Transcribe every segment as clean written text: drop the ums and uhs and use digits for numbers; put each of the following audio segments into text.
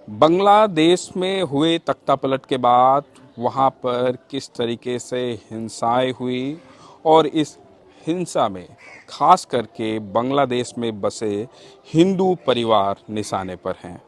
बांग्लादेश में हुए तख्तापलट के बाद वहाँ पर किस तरीके से हिंसाएं हुई और इस हिंसा में खास करके बांग्लादेश में बसे हिंदू परिवार निशाने पर हैं।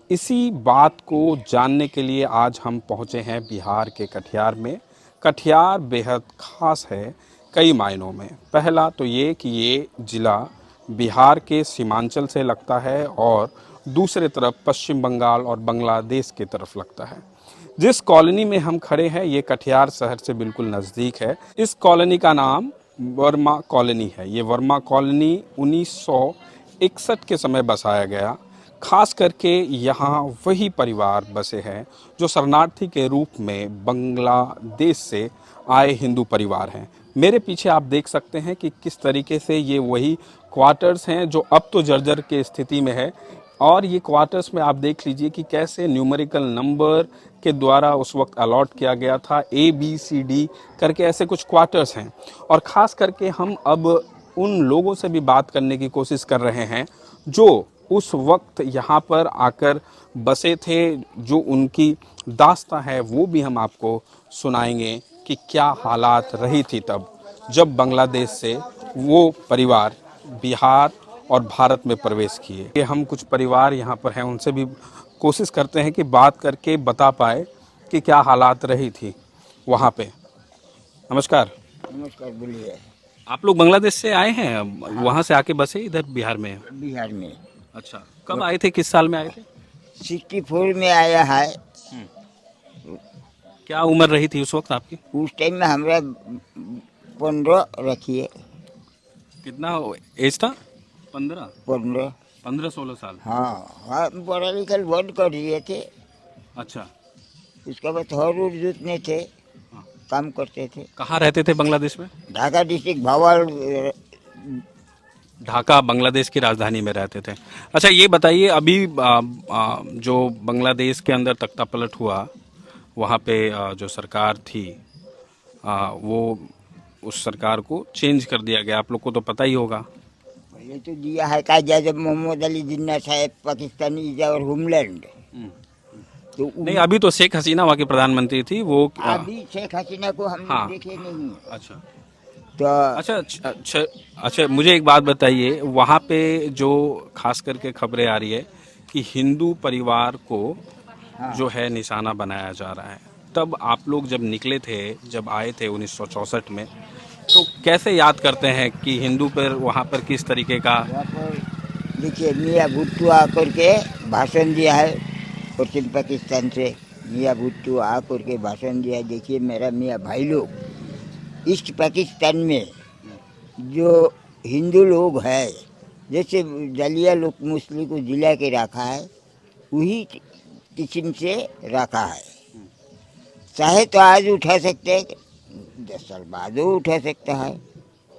इसी बात को जानने के लिए आज हम पहुंचे हैं बिहार के कटिहार में। कटिहार बेहद खास है कई मायनों में। पहला तो ये कि ये ज़िला बिहार के सीमांचल से लगता है और दूसरे तरफ पश्चिम बंगाल और बांग्लादेश की तरफ लगता है। जिस कॉलोनी में हम खड़े हैं ये कटिहार शहर से बिल्कुल नज़दीक है। इस कॉलोनी का नाम वर्मा कॉलोनी है। ये वर्मा कॉलोनी 1961 के समय बसाया गया। खास करके यहाँ वही परिवार बसे हैं जो शरणार्थी के रूप में बांग्लादेश से आए हिंदू परिवार हैं। मेरे पीछे आप देख सकते हैं कि किस तरीके से ये वही क्वार्टर्स हैं जो अब तो जर्जर के स्थिति में है। और ये क्वार्टर्स में आप देख लीजिए कि कैसे न्यूमेरिकल नंबर के द्वारा उस वक्त अलॉट किया गया था, ABCD करके ऐसे कुछ क्वार्टर्स हैं। और ख़ास करके हम अब उन लोगों से भी बात करने की कोशिश कर रहे हैं जो उस वक्त यहाँ पर आकर बसे थे, जो उनकी दास्तां है वो भी हम आपको सुनाएंगे कि क्या हालात रही थी तब जब बांग्लादेश से वो परिवार बिहार और भारत में प्रवेश किए। ये हम कुछ परिवार यहाँ पर हैं, उनसे भी कोशिश करते हैं कि बात करके बता पाए कि क्या हालात रही थी वहाँ पे। नमस्कार। नमस्कार, बोलिए। आप लोग बांग्लादेश से आए हैं, वहाँ से आके बसे इधर बिहार में? बिहार में अच्छा, कब आए थे, किस साल में आए थे? 64 में आया है। क्या उम्र रही थी उस वक्त आपकी? उस टाइम में हमरा 15 रखिए। कितना एज था? 15? 15। 15-16 साल। हाँ हाँ, पढ़ा लिखा बंद कर दिए थे। अच्छा। उसके बाद हर उर्दूत में थे, काम करते थे। कहाँ रहते थे बांग्लादेश में? ढाका डिस्ट्रिक्ट भावल। ढाका बांग्लादेश की राजधानी में रहते थे। अच्छा, ये बताइए अभी जो बांग्लादेश के अंदर तख्तापलट हुआ, वहाँ पे जो सरकार थी वो उस सरकार को चेंज कर दिया गया, आप लोग को तो पता ही होगा। ये तो दिया है कायदा जब मोहम्मद अली जिन्ना साहब पाकिस्तानी और होमलैंड। तो नहीं, अभी तो शेख हसीना वहाँ की प्रधानमंत्री थी वो। अभी शेख हसीना को हम हाँ। देखे नहीं। अच्छा। तो अच्छा, मुझे एक बात बताइए, वहाँ पे जो खास करके खबरें आ रही है कि हिंदू परिवार को हाँ। जो है निशाना बनाया जा रहा है, तब आप लोग जब निकले थे, जब आए थे 1964 में, तो कैसे याद करते हैं कि हिंदू पर वहाँ पर किस तरीके का? वहाँ पर देखिए मियाँ भुट्टो आकर के भाषण दिया है पश्चिम पाकिस्तान से। मियाँ भुट्टो आकर के भाषण दिया। देखिए मेरा मियाँ भाई लोग, ईस्ट पाकिस्तान में जो हिंदू लोग हैं, जैसे दलिया लोग मुस्लिम को जिला के रखा है, वही किस्म से रखा है। चाहे तो आज उठा सकते हैं, 10 साल बाद वो उठा सकता है।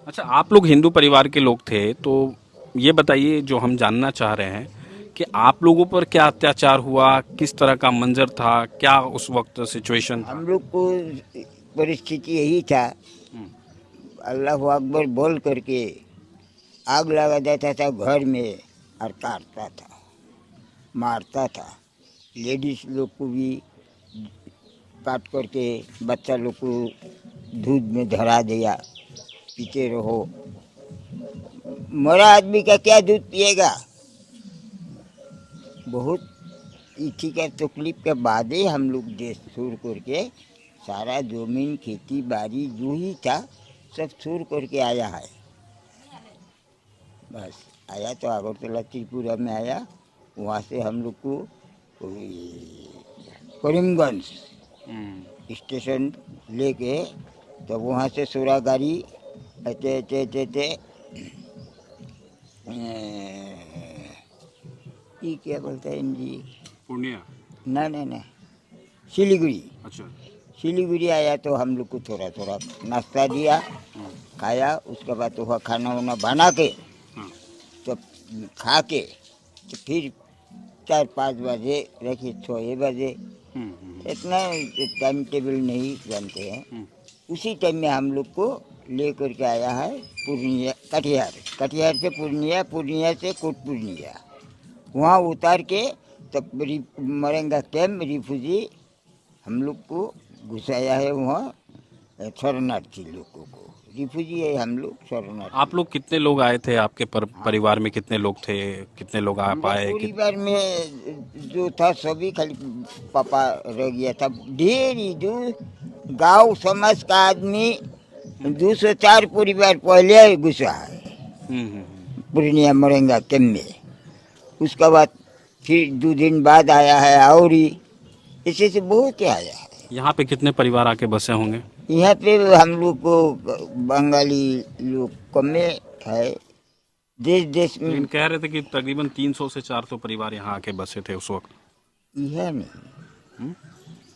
अच्छा, आप लोग हिंदू परिवार के लोग थे, तो ये बताइए, जो हम जानना चाह रहे हैं कि आप लोगों पर क्या अत्याचार हुआ, किस तरह का मंजर था, क्या उस वक्त सिचुएशन था? हम लोग को परिस्थिति यही था, अल्लाह अकबर बोल करके आग लगा देता था घर में और काटता था, मारता था। लेडीज लोग को भी काट करके बच्चा लोग को दूध में धरा दिया, पीते रहो। मरा आदमी का क्या दूध पिएगा? बहुत इसी का तकलीफ के बाद ही हम लोग देश छोड़ करके सारा जमीन खेती बाड़ी जो ही था सब छोड़ करके आया है। बस आया तो अगरतला त्रिपुरा में आया, वहाँ से हम लोग को करीमगंज स्टेशन लेके, तो वहाँ से सोरा गाड़ी ऐसे ये क्या बोलते हैं जी, पूर्णिया? ना सिलीगुड़ी। अच्छा। सिलीगुड़ी आया तो हम लोग को थोड़ा थोड़ा नाश्ता दिया, खाया। उसके बाद तो वह खाना वाना बना के तो खा के तो फिर 4-5 बजे रखिए 6 बजे, इतना टाइम टेबल नहीं जानते हैं। उसी टाइम में हम लोग को ले करके आया है पूर्णिया, कटिहार से पूर्णिया, पूर्णिया से कोट पूर्णिया। वहाँ उतार के तब मरेंगा कैंप रिफ्यूजी हम लोग को घुसाया है वहाँ शरणार्थी लोगों को। रिफ्यूजी है हम लोग, शरणार्थी। आप लोग कितने लोग आए थे? आपके परिवार में कितने लोग थे? कितने लोग आ पाए? परिवार में जो था सभी, खाली पापा रह गया था। ढेर ही दूर गांव समाज का आदमी 204 परिवार पहले घुसा है पूर्णिया मरेंगा कैंप में। उसका बाद फिर 2 दिन बाद आया है और ही ऐसे से बहुत आया है। यहाँ पे कितने परिवार आके बसे होंगे? यहाँ पे हम लोग को बंगाली लोग कम है। देश देश में लेकिन कह रहे थे कि तकरीबन 300 से 400 परिवार यहाँ आके बसे थे उस वक्त। यह नहीं,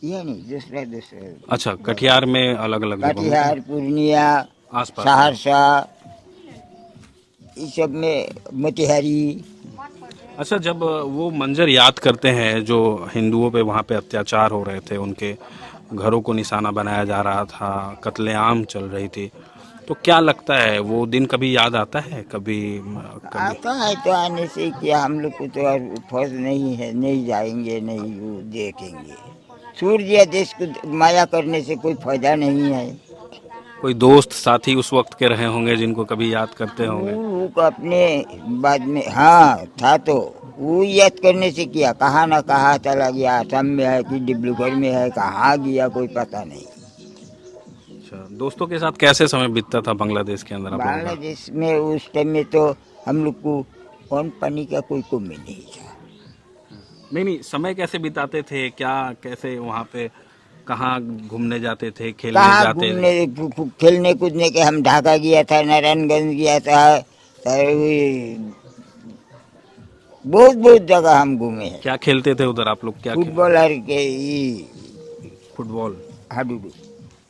यह नहीं, दूसरा दूसरा। अच्छा, कटिहार में अलग अलग जगहों में? कटिहार, पूर्णिया, आसपास सहरसा, इस सब में, मोतिहारी। अच्छा, जब वो मंजर याद करते हैं जो हिंदुओं पे वहाँ पे अत्याचार हो रहे थे, उनके घरों को निशाना बनाया जा रहा था, कत्लेआम चल रही थी, तो क्या लगता है वो दिन कभी याद आता है? कभी आता है तो आने से क्या, हम लोग को तो और फर्ज नहीं है, नहीं जाएंगे, नहीं वो देखेंगे। छोड़ दिया देश को, माया करने से कोई फायदा नहीं है। कोई दोस्त साथी उस वक्त के रहे होंगे जिनको कभी याद करते होंगे? वो को अपने बाद में, हाँ था, तो वो याद करने से किया, कहाँ ना कहाँ चला गया, असम में है कि डिब्रूगढ़ में है, कहाँ गया कोई पता नहीं। अच्छा, दोस्तों के साथ कैसे समय बीतता था बांग्लादेश के अंदर आप लोगों का? बांग्लादेश में उस टाइम में तो हम लोग को कौन पानी का कोई कमी नहीं था। नहीं, समय कैसे बिताते थे? क्या कैसे वहाँ पे, कहाँ घूमने जाते थे, खेलने कहाँ जाते थे? घूमने खेलने कूदने के, हम ढाका गया था, नारायणगंज गया था, बहुत बहुत जगह हम घूमे हैं। क्या खेलते थे उधर आप लोग? क्या फुटबॉल और के फुटबॉल, हाडूडू,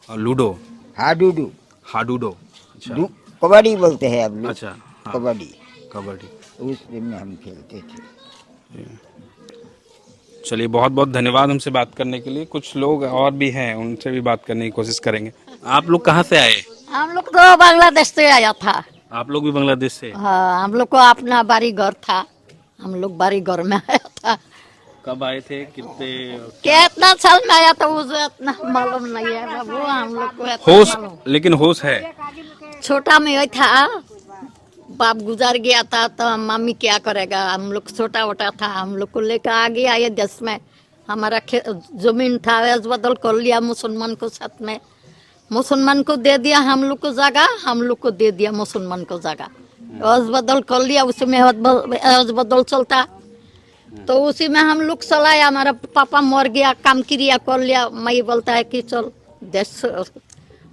और लूडो, हाडूडू, हाडूडो? अच्छा, कबड्डी बोलते हैं अब लोग। अच्छा, हाँ, कबड्डी, कबड्डी। उस दिन में हम खेलते थे। चलिए, बहुत बहुत धन्यवाद हमसे बात करने के लिए। कुछ लोग और भी हैं, उनसे भी बात करने की कोशिश करेंगे। आप लोग कहाँ से आए? हम लोग तो बांग्लादेश से आया था। आप लोग भी बांग्लादेश से? हाँ, हम लोग को अपना बारी घर था, हम लोग बारी घर में आया था। कब आए थे? कितने? कितना साल में आया था मुझे इतना मालूम नहीं है बाबू, हम लोग को इतना होश, मालूम। लेकिन होश है? छोटा में ही था, बाप गुजर गया था तो मम्मी क्या करेगा, हम लोग छोटा वोटा था, हम लोग को लेकर आ गया ये देश में। हमारा जमीन था, एज बदल कर लिया मुसलमान को साथ में, मुसलमान को दे दिया हम लोग को जगह, हम लोग को दे दिया मुसलमान को जगह, एज बदल कर लिया, उसी में एज बदल चलता, तो उसी में हम लोग चलाया। हमारा पापा मर गया, काम क्रिया कर लिया, मैं बोलता है कि चल देश,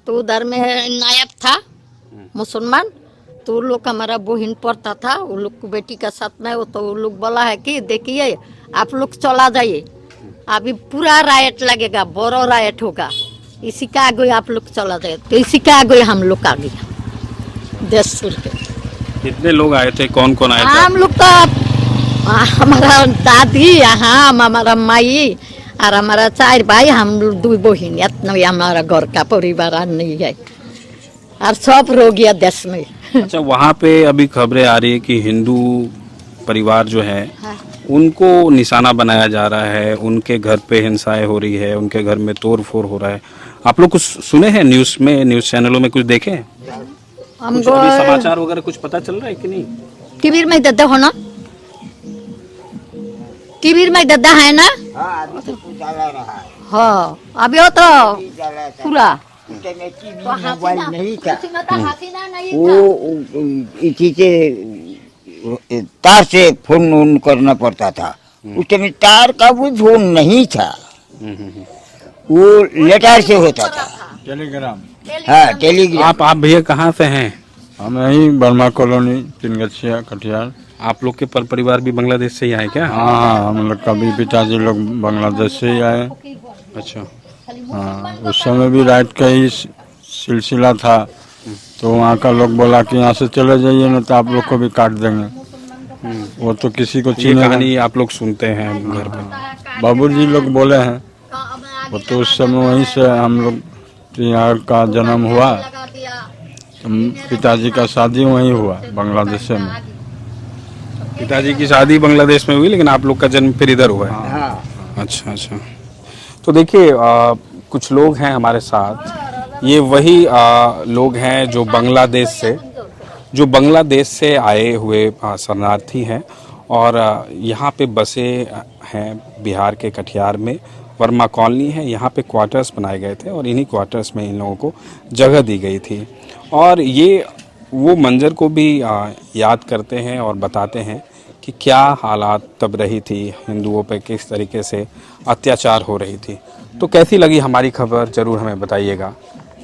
तो उधर में नायब था मुसलमान, तो वो लोग हमारा बहन पढ़ता था, वो लोग को बेटी का साथ में, वो तो वो लोग बोला है कि देखिए आप लोग चला जाइए, अभी पूरा राइट लगेगा, बड़ा राइट होगा, इसी का आगे आप लोग चला जाए, तो इसी का आगे हम लोग आ गया देश छोड़ के। कितने लोग आए थे? कौन कौन आए थे? हम लोग तो हमारा दादी, हम हमारा माई और हमारा 4 भाई, हम लोग 2 बहन, इतना ही हमारा घर का परिवार नहीं है, और सब रो गया देश में। अच्छा, वहाँ पे अभी खबरें आ रही है कि हिंदू परिवार जो है, हाँ। उनको निशाना बनाया जा रहा है, उनके घर पे हिंसाएं हो रही है, उनके घर में तोड़ फोड़ हो रहा है। आप लोग कुछ सुने हैं न्यूज़ में, न्यूज़ चैनलों में कुछ देखे हैं? कुछ अभी समाचार वगैरह कुछ पता चल रहा है कि नहीं? टीवी में देते हो ना, टीवी में देता है ना। हाँ, अभी तो कुछ चला रहा है। हाँ, अभी हो तो चला था। पूरा इंटरनेट की भी मोबाइल नहीं था, हसीना नहीं था। वो इसी से तार से फोन ऑन करना पड़ता था। उस टाइम तार का भी फोन नहीं था, वो लेटर से होता था, टेलीग्राम। हाँ टेलीग्राम। आप भैया कहाँ से हैं? हम यही बर्मा कॉलोनी, तीनगछिया, कटिहार। आप लोग के परिवार भी बांग्लादेश से ही आए क्या? हाँ, हम लोग का भी पिताजी लोग बांग्लादेश से ही आए। अच्छा, हाँ, उस समय भी राइट का ही सिलसिला था, तो वहाँ का लोग बोला कि यहाँ से चले जाइए ना तो आप लोग को भी काट देंगे। वो तो किसी को ये चीने कहानी आप लोग सुनते हैं घर पे? बाबूजी लोग बोले हैं, वो तो उस समय वहीं से हम लोग यहाँ का जन्म हुआ, पिताजी का शादी वहीं हुआ बांग्लादेश में। पिताजी की शादी बांग्लादेश में हुई, लेकिन आप लोग का जन्म फिर इधर हुआ है। हाँ। अच्छा अच्छा। तो देखिए कुछ लोग हैं हमारे साथ, ये वही लोग हैं जो बांग्लादेश से आए हुए शरणार्थी हैं और यहाँ पे बसे हैं बिहार के कटिहार में। वर्मा कॉलोनी है, यहाँ पे क्वार्टर्स बनाए गए थे और इन्हीं क्वार्टर्स में इन लोगों को जगह दी गई थी। और ये वो मंजर को भी याद करते हैं और बताते हैं कि क्या हालात तब रही थी, हिंदुओं पे किस तरीके से अत्याचार हो रही थी। तो कैसी लगी हमारी खबर ज़रूर हमें बताइएगा।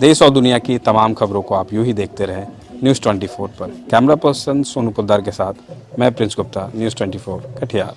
देश और दुनिया की तमाम खबरों को आप यूं ही देखते रहें न्यूज़ 24 पर। कैमरा पर्सन सोनू पोद्दार के साथ मैं प्रिंस गुप्ता, न्यूज़ 24 कटिहार।